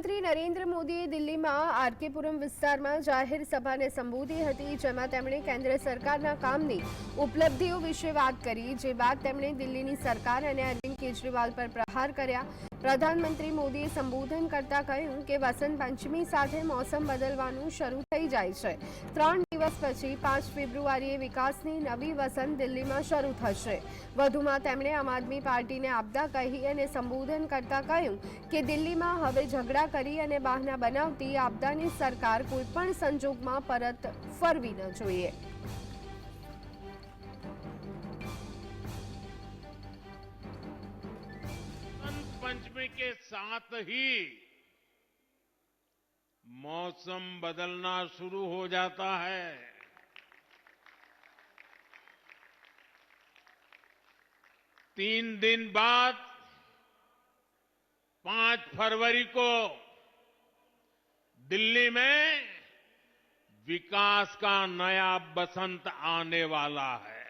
પ્રધાનમંત્રી નરેન્દ્ર મોદીએ દિલ્હીમાં આરકેપુરમ વિસ્તારમાં જાહેર સભાને સંબોધી હતી, જેમાં તેમણે કેન્દ્ર સરકારના કામની ઉપલબ્ધિઓ વિશે વાત કરી, જે બાદ તેમણે દિલ્હીની સરકાર અને અરવિંદ કેજરીવાલ પર પ્રહાર કર્યા। પ્રધાનમંત્રી મોદીએ સંબોધન કરતા કહ્યું કે વસંત પંચમી સાથે મોસમ બદલવાનું શરૂ થઈ જાય છે। 3 દિવસ પછી 5 ફેબ્રુઆરીએ વિકાસની નવી વસંત દિલ્હીમાં શરૂ થશે। વધુમાં તેમણે આમ આદમી પાર્ટીને આપદા કહી અને સંબોધન કરતા કહ્યું કે દિલ્હીમાં હવે ઝઘડા કરી અને બહાના બનાવતી આપદાની સરકાર કોઈપણ સંજોગમાં પરત ફરવી ન જોઈએ। पंचमी के साथ ही मौसम बदलना शुरू हो जाता है। 3 दिन बाद 5 फरवरी को दिल्ली में विकास का नया बसंत आने वाला है।